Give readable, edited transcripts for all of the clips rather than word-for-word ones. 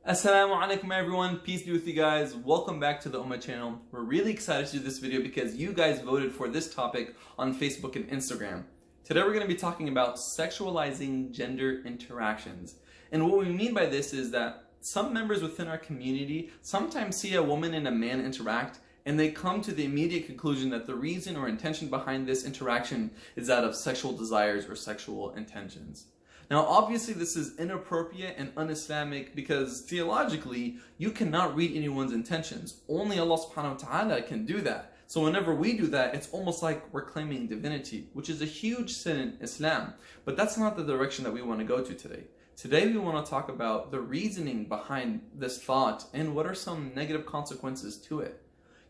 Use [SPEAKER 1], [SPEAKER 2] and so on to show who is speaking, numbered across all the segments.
[SPEAKER 1] Assalamu alaikum everyone, peace be with you guys. Welcome back to the umMah channel. We're really excited to do this video because you guys voted for this topic on Facebook and Instagram. Today we're going to be talking about sexualizing gender interactions. And what we mean by this is that some members within our community sometimes see a woman and a man interact and they come to the immediate conclusion that the reason or intention behind this interaction is that of sexual desires or sexual intentions. Now obviously this is inappropriate and un-Islamic because theologically you cannot read anyone's intentions. Only Allah subhanahu wa ta'ala can do that. So whenever we do that, it's almost like we're claiming divinity, which is a huge sin in Islam. But that's not the direction that we want to go to today. Today we want to talk about the reasoning behind this thought and what are some negative consequences to it.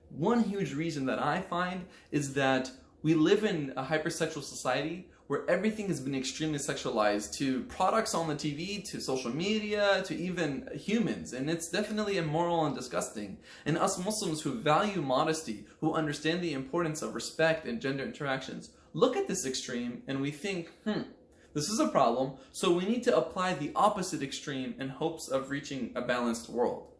[SPEAKER 1] One huge reason that I find is that we live in a hypersexual society where everything has been extremely sexualized, to products on the TV, to social media, to even humans. And it's definitely immoral and disgusting. And us Muslims who value modesty, who understand the importance of respect and gender interactions, look at this extreme and we think, this is a problem, so we need to apply the opposite extreme in hopes of reaching a balanced world.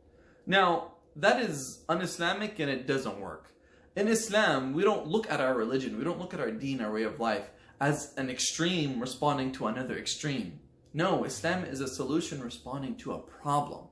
[SPEAKER 1] Now, that is un-Islamic and it doesn't work. In Islam, we don't look at our religion, we don't look at our deen, our way of life, as an extreme responding to another extreme. No, Islam is a solution responding to a problem,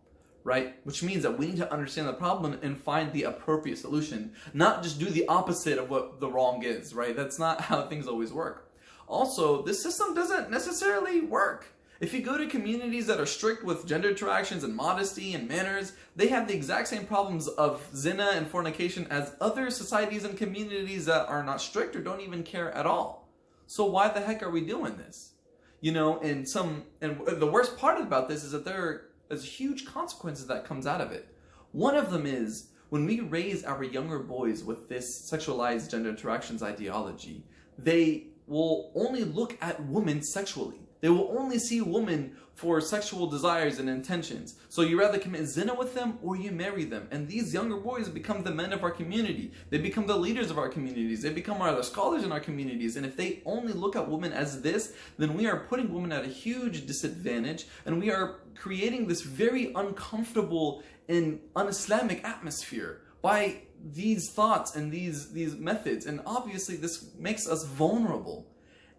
[SPEAKER 1] right? Which means that we need to understand the problem and find the appropriate solution, not just do the opposite of what the wrong is, right? That's not how things always work. Also, this system doesn't necessarily work. If you go to communities that are strict with gender interactions and modesty and manners, they have the exact same problems of zina and fornication as other societies and communities that are not strict or don't even care at all. So why the heck are we doing this? You know, and the worst part about this is that there's huge consequences that comes out of it. One of them is when we raise our younger boys with this sexualized gender interactions ideology, they will only look at women sexually. They will only see women for sexual desires and intentions. So you rather commit zina with them or you marry them. And these younger boys become the men of our community. They become the leaders of our communities. They become the scholars in our communities. And if they only look at women as this, then we are putting women at a huge disadvantage. And we are creating this very uncomfortable and un-Islamic atmosphere by these thoughts and these methods. And obviously this makes us vulnerable.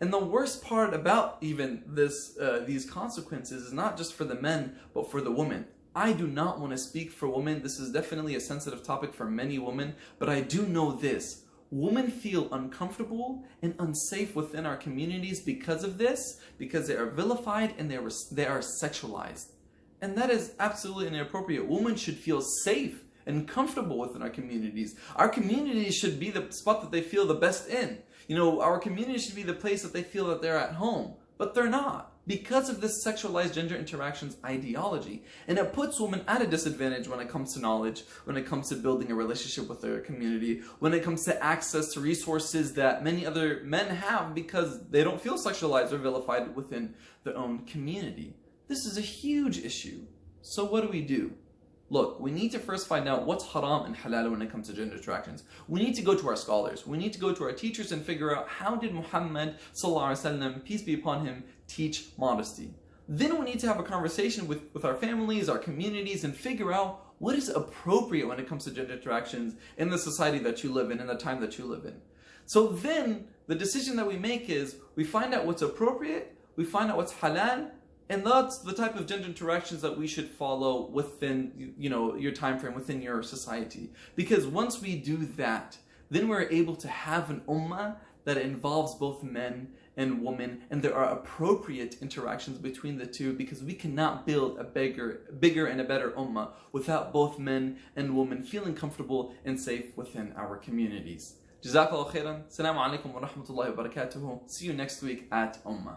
[SPEAKER 1] And the worst part about even these consequences is not just for the men, but for the women. I do not want to speak for women. This is definitely a sensitive topic for many women, but I do know this. Women feel uncomfortable and unsafe within our communities because of this, because they are vilified and they are sexualized. And that is absolutely inappropriate. Women should feel safe and comfortable within our communities. Our communities should be the spot that they feel the best in. You know, our community should be the place that they feel that they're at home, but they're not because of this sexualized gender interactions ideology. And it puts women at a disadvantage when it comes to knowledge, when it comes to building a relationship with their community, when it comes to access to resources that many other men have because they don't feel sexualized or vilified within their own community. This is a huge issue. So what do? Look, we need to first find out what's haram and halal when it comes to gender interactions. We need to go to our scholars. We need to go to our teachers and figure out how did Muhammad sallallahu alaihi wasallam, peace be upon him, teach modesty. Then we need to have a conversation with our families, our communities, and figure out what is appropriate when it comes to gender interactions in the society that you live in the time that you live in. So then the decision that we make is we find out what's appropriate, we find out what's halal, and that's the type of gender interactions that we should follow within, your time frame, within your society. Because once we do that, then we're able to have an ummah that involves both men and women, and there are appropriate interactions between the two, because we cannot build a bigger and a better ummah without both men and women feeling comfortable and safe within our communities. Jazakallah khairan. Assalamu alaikum wa rahmatullahi wa barakatuhu. See you next week at umMah.